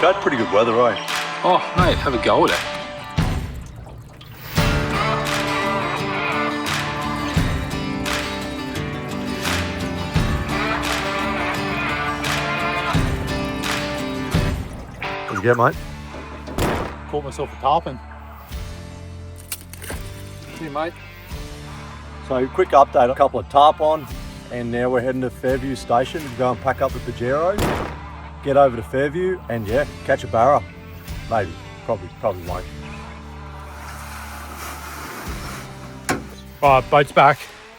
We've had pretty good weather, eh? Oh, mate, have a go at it. What'd you get, mate? Caught myself a tarpon. See you, mate. So, quick update, a couple of tarpon, and now we're heading to Fairview station to go and pack up the Pajero, get over to Fairview, and yeah, catch a barra. Maybe, probably won't. Right, boat's back.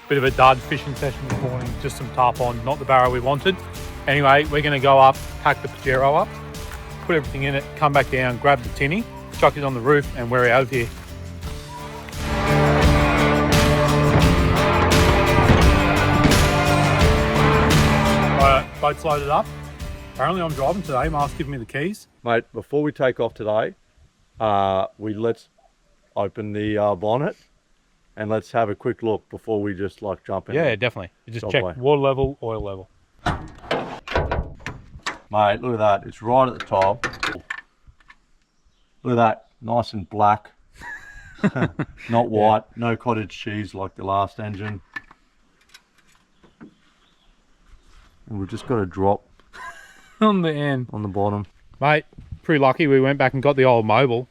Bit of a dud fishing session this morning, just some tarpon, not the barra we wanted. Anyway, we're gonna go up, pack the Pajero up, put everything in it, come back down, grab the tinny, chuck it on the roof, and we're out of here. Alright, boat's loaded up. Apparently I'm driving today, Mark's giving me the keys. Mate, before we take off today, let's open the bonnet and let's have a quick look before we just like jump in. Yeah, definitely. You just check water level, oil level. Mate, look at that. It's right at the top. Look at that. Nice and black. Not white. Yeah. No cottage cheese like the last engine. And we've just got a drop on the end. On the bottom. Mate, pretty lucky we went back and got the old mobile.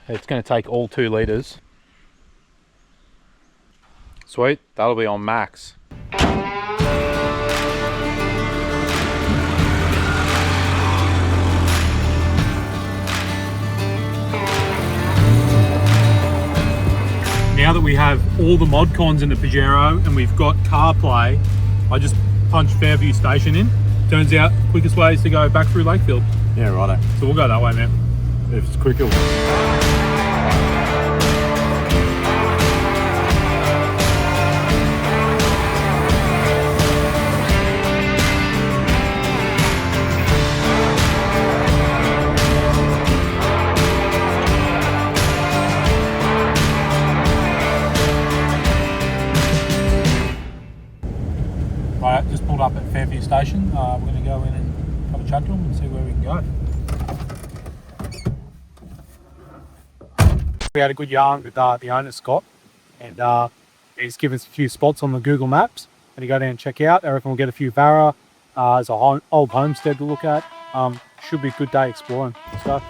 It's going to take all 2 litres. Sweet. That'll be on max. Now that we have all the mod cons in the Pajero and we've got CarPlay, I just punched Fairview station in. Turns out quickest way is to go back through Lakefield. Yeah, righto. So we'll go that way, man. If it's quicker. Right, just pulled up at Fairview station. We're going to go in and have a chat to them and see where we can go. We had a good yarn with the owner, Scott, and he's given us a few spots on the Google Maps and you go down and check out. I reckon we'll get a few barra. There's a old homestead to look at. Should be a good day exploring. Let's go.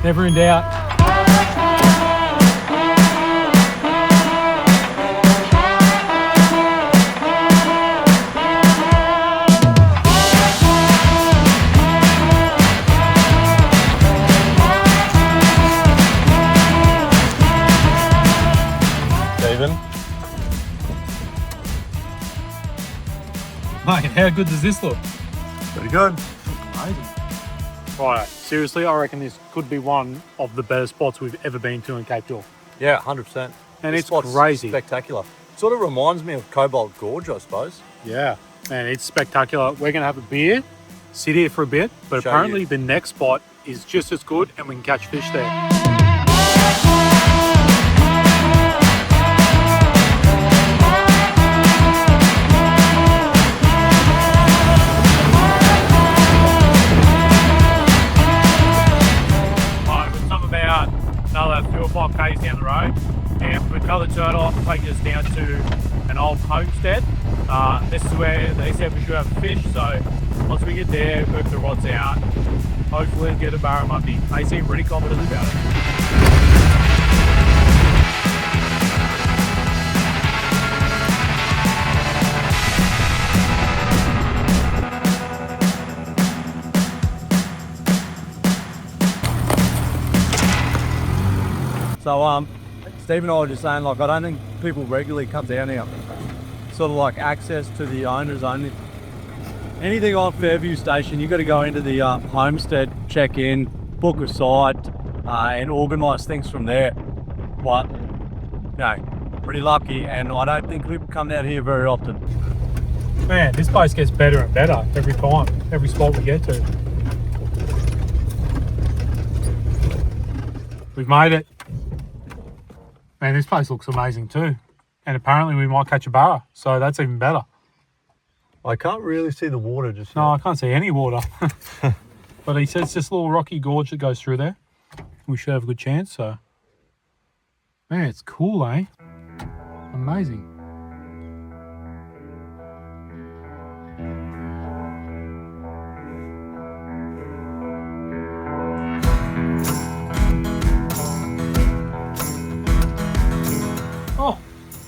Never in doubt. Mate, how good does this look? Pretty good. Amazing. Right, seriously, I reckon this could be one of the better spots we've ever been to in Cape Tour. Yeah, 100%. And it's crazy. Spectacular. Sort of reminds me of Cobalt Gorge, I suppose. Yeah, man, it's spectacular. We're going to have a beer, sit here for a bit, but apparently the next spot is just as good and we can catch fish there. Another 4 or 5 k's down the road, and with another turn off, taking us down to an old homestead. This is where they said we should have fish, so once we get there, move the rods out, hopefully get a barramundi. They seem pretty confident about it. So Steve and I were just saying, like, I don't think people regularly come down here. Sort of like access to the owners only. Anything on Fairview station, you got to go into the homestead, check in, book a site, and organise things from there. But, you know, pretty lucky, and I don't think people come down here very often. Man, this place gets better and better every time, every spot we get to. We've made it. Man, this place looks amazing too. And apparently we might catch a barra, so that's even better. I can't really see the water just No, I yet. can't see any water. But he says this little rocky gorge that goes through there. We should have a good chance, so. Man, it's cool, eh? Amazing. Oh,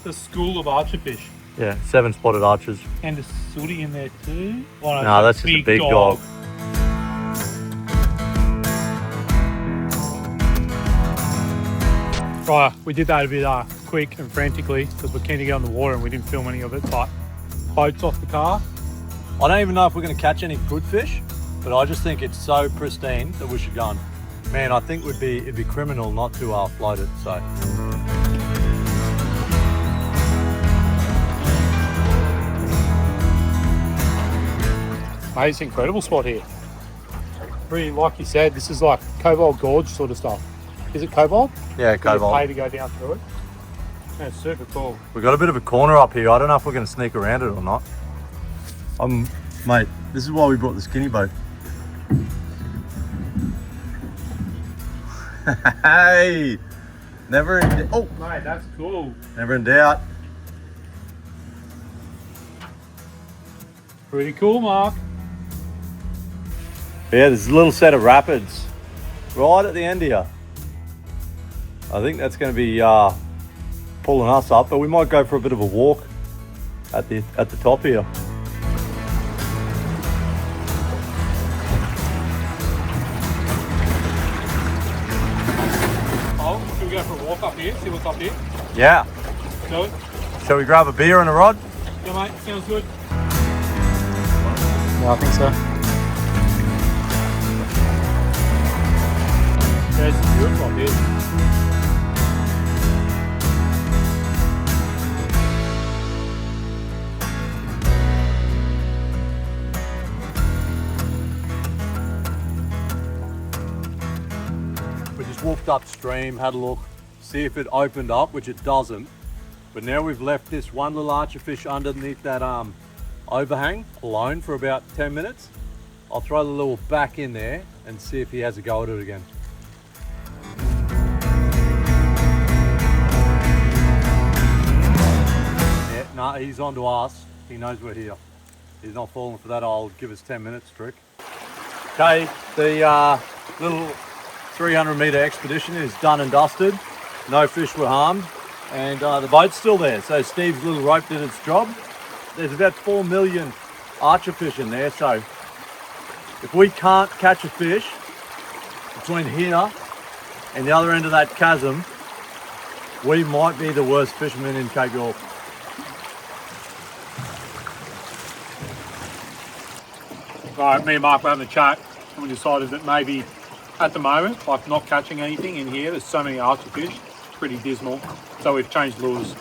the school of archerfish. Yeah, 7 spotted archers. And a sooty in there too. Oh, No, that's just a big dog. Right, we did that a bit quick and frantically because we're keen to get on the water and we didn't film any of it, but boats off the car. I don't even know if we're going to catch any good fish, but I just think it's so pristine that we should go on. Man, I think it'd be criminal not to float it, so. Mate, it's an incredible spot here. Really, like you said, this is like Cobalt Gorge sort of stuff. Is it Cobalt? Yeah, You Cobalt. pay to go down through it. That's super cool. We've got a bit of a corner up here. I don't know if we're going to sneak around it or not. Mate, this is why we brought the skinny boat. Hey, never in oh, Mate, that's cool. never in doubt. Pretty cool, Mark. Yeah, there's a little set of rapids right at the end here. I think that's going to be pulling us up, but we might go for a bit of a walk at the top here. Oh, should we go for a walk up here? See what's up here? Yeah. Do it. Shall we grab a beer and a rod? Yeah, mate. Sounds good. Yeah, I think so. There's some beautiful up here. We just walked upstream, had a look, see if it opened up, which it doesn't. But now we've left this one little archerfish underneath that overhang alone for about 10 minutes. I'll throw the lure back in there and see if he has a go at it again. Yeah, no, he's on to us. He knows we're here. He's not falling for that I'll give us 10 minutes trick. Okay, the little 300 metre expedition is done and dusted. No fish were harmed, and the boat's still there. So Steve's little rope did its job. There's about 4 million archerfish in there, so if we can't catch a fish between here and the other end of that chasm, we might be the worst fishermen in Cape York. Right, me and Mark were having a chat and we decided that maybe at the moment, like not catching anything in here, there's so many archerfish, it's pretty dismal. So we've changed lures.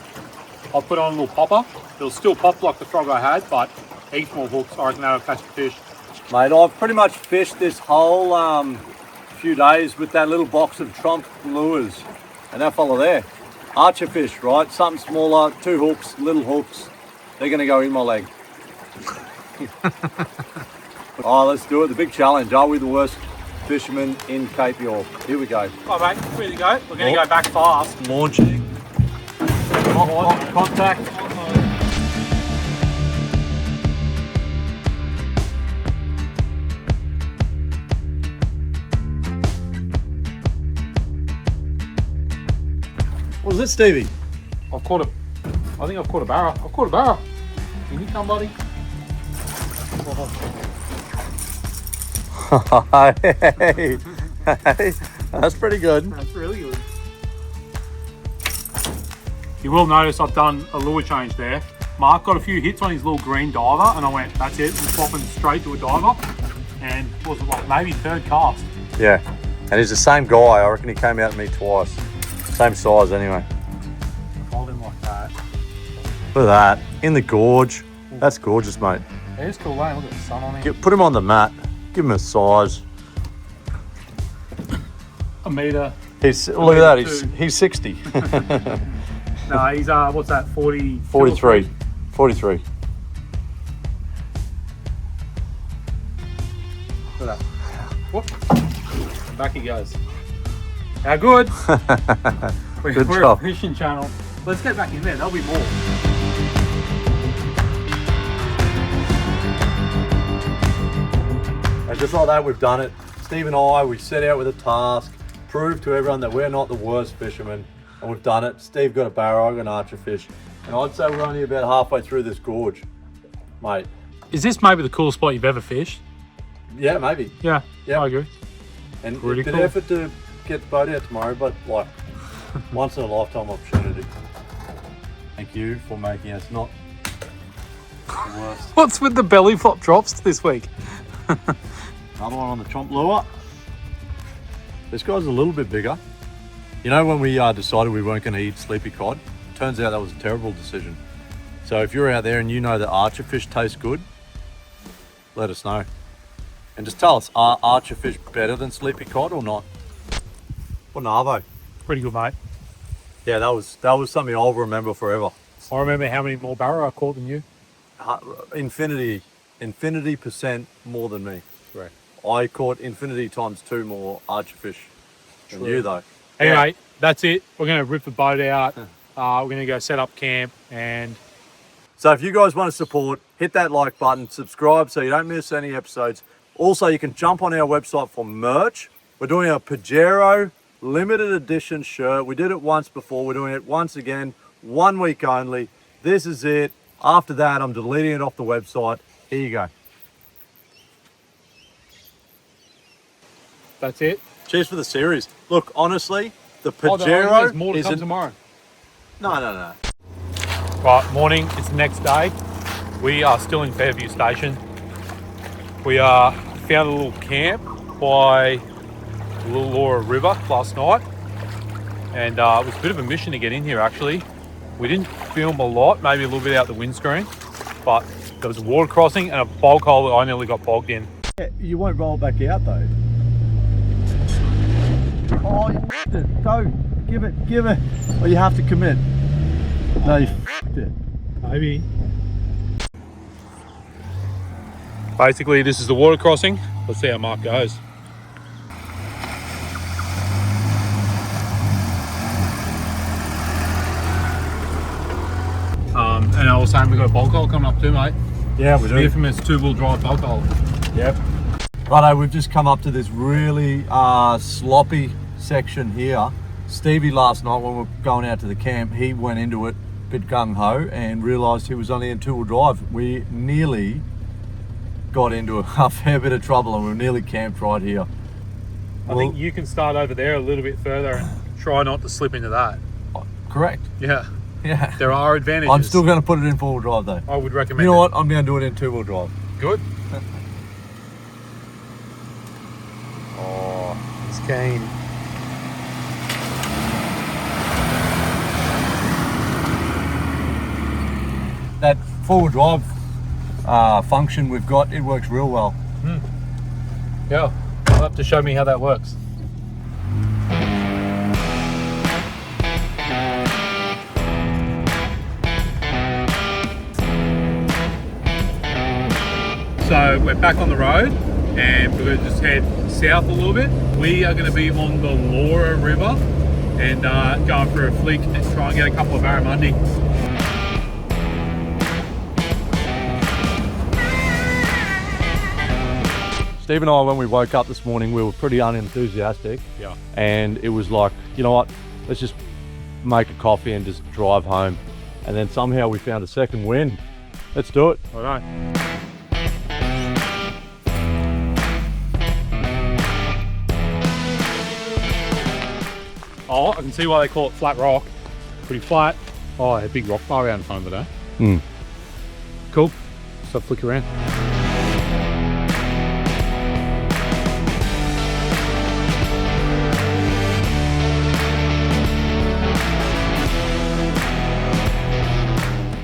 I'll put on a little popper. It'll still pop like the frog I had, but heaps more hooks. I reckon that'll catch the fish. Mate, I've pretty much fished this whole few days with that little box of trunk lures and that fella there. Archerfish, right? Something smaller, 2 hooks, little hooks. They're gonna go in my leg. Oh, let's do it. The big challenge. Are we the worst fishermen in Cape York? Here we go. All right, mate, ready to go? We're going to go back fast. Launching. Contact. What was it, Stevie? I think I've caught a barra. I've caught a barra. Can you come, buddy? Hey, that's pretty good. That's really good. You will notice I've done a lure change there. Mark got a few hits on his little green diver and I went, that's it, I'm swapping straight to a diver. And was it like maybe 3rd cast? Yeah, and he's the same guy. I reckon he came out to me twice. Same size anyway. Hold him like that. Look at that, in the gorge. That's gorgeous, mate. It is cool, eh? Look at the sun on him. Put him on the mat. Give him a size. A metre. Look at that, he's 60. No, he's, what's that, 40? 43. 43. Whoop. Back he goes. How good? We're job. a fishing channel. Let's get back in there. There'll be more. And just like that, we've done it. Steve and I, we set out with a task, prove to everyone that we're not the worst fishermen, and we've done it. Steve got a barra, I got an archer fish, and I'd say we're only about halfway through this gorge, mate. Is this maybe the coolest spot you've ever fished? Yeah, maybe. Yeah, Yeah. I agree. And Pretty a bit cool. of effort to get the boat out tomorrow, but like once in a lifetime opportunity. Thank you for making us not the worst. What's with the belly flop drops this week? Another one on the chomp lure. This guy's a little bit bigger. You know when we decided we weren't going to eat sleepy cod? Turns out that was a terrible decision. So if you're out there and you know that archer fish taste good, let us know. And just tell us, are archer fish better than sleepy cod or not? What an arvo. Pretty good, mate. Yeah, that was something I'll remember forever. I remember how many more barra I caught than you. Infinity percent more than me. Correct. I caught infinity times 2 more archer fish than you though. Anyway, that's it. We're going to rip the boat out. We're going to go set up camp and... So if you guys want to support, hit that like button, subscribe so you don't miss any episodes. Also, you can jump on our website for merch. We're doing a Pajero limited edition shirt. We did it once before. We're doing it once again, 1 week only. This is it. After that, I'm deleting it off the website. Here you go. That's it. Cheers for the series. Look, honestly, the There's Pajero more to come tomorrow. No. Right, morning. It's the next day. We are still in Fairview Station. We found a little camp by the Little Laura River last night. And it was a bit of a mission to get in here, actually. We didn't film a lot, maybe a little bit out the windscreen. But there was a water crossing and a bog hole that I nearly got bogged in. You won't roll back out though. Oh, you f***ed it. Go. Give it. Or you have to commit. No, you f***ed it. Maybe. Basically, this is the water crossing. Let's see how Mark goes. And I was saying we got a bog hole coming up too, mate. Yeah, we The do. infamous 2-wheel drive bog hole. Yep. Righto, we've just come up to this really sloppy section here. Stevie last night when we were going out to the camp, he went into it a bit gung-ho and realised he was only in 2-wheel drive. We nearly got into a fair bit of trouble and we were nearly camped right here. I think you can start over there a little bit further and try not to slip into that. Correct. Yeah, Yeah. there are advantages. I'm still going to put it in 4-wheel drive though. I would recommend You know it. what? I'm going to do it in 2-wheel drive. Good. Oh, he's keen. That 4-wheel drive function we've got, it works real well. Yeah, you'll have to show me how that works. So we're back on the road and we're going to just head south a little bit. We are going to be on the Laura River and going for a flick and try and get a couple of barramundi. Steve and I, when we woke up this morning, we were pretty unenthusiastic. Yeah. And it was like, you know what, let's just make a coffee and just drive home. And then somehow we found a second wind. Let's do it. I know. Oh, I can see why they call it flat rock. Pretty flat. Oh, a big rock bar out in front of it, eh? Cool. So flick around.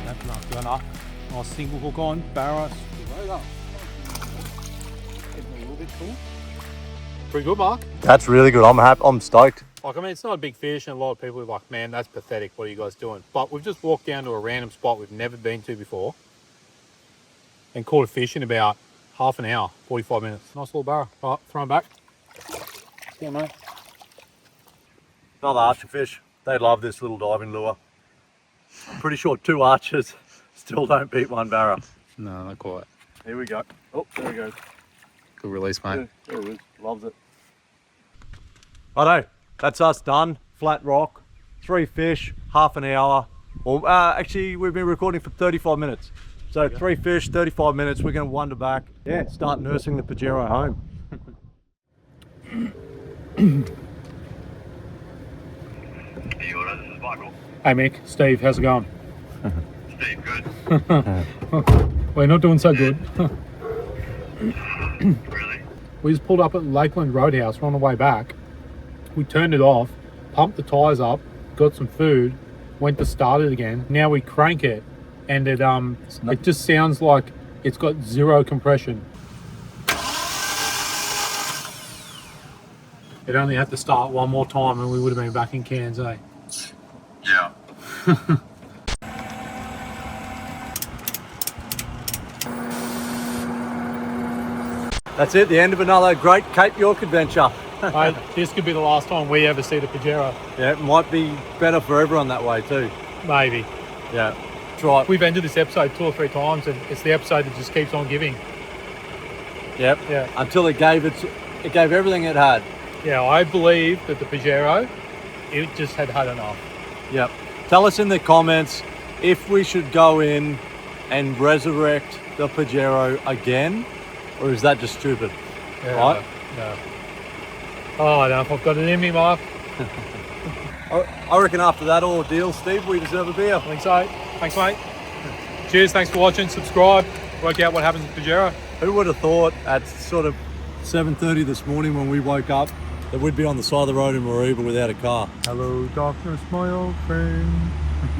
That's enough, going up. Nice single hook on, barra, right up. Getting a little bit cool. Pretty good, Mark. That's really good. I'm happy. I'm stoked. Like, I mean, it's not a big fish, and a lot of people are like, man, that's pathetic. What are you guys doing? But we've just walked down to a random spot we've never been to before and caught a fish in about half an hour, 45 minutes. Nice little barra. All right, throw them back. Yeah, mate. Another archer fish. They love this little diving lure. I'm pretty sure 2 archers still don't beat 1 barra. No, not quite. Here we go. Oh, there we go. Good release, mate. Yeah, there it is. Loves it. Righto, that's us done. Flat rock, 3 fish, half an hour. Well, actually, we've been recording for 35 minutes. So 3 fish, 35 minutes. We're going to wander back. Yeah, start nursing the Pajero home. Hey, Yoda, this is Michael. Hey, Mick. Steve, how's it going? Steve, good. We're not doing so good. Really? We just pulled up at Lakeland Roadhouse. We're on the way back. We turned it off, pumped the tyres up, got some food, went to start it again. Now we crank it, and it just sounds like it's got 0 compression. It only had to start one more time, and we would have been back in Cairns, eh? Yeah. That's it, the end of another great Cape York adventure. Mate, this could be the last time we ever see the Pajero. Yeah, it might be better for everyone that way too. Maybe. Yeah, try it. We've ended this episode 2 or 3 times, and it's the episode that just keeps on giving. Yep. Yeah. Until it gave everything it had. Yeah, I believe that the Pajero, it just had enough. Yep. Tell us in the comments if we should go in and resurrect the Pajero again, or is that just stupid? Yeah, right? No. Oh, I don't know if I've got it in me, Mark. I reckon after that ordeal, Steve, we deserve a beer. I think so. Thanks, mate. Cheers, thanks for watching. Subscribe. Work out what happens with Pajero. Who would have thought at sort of 7:30 this morning when we woke up that we'd be on the side of the road in Mareeba without a car? Hello, darkness, my old friend.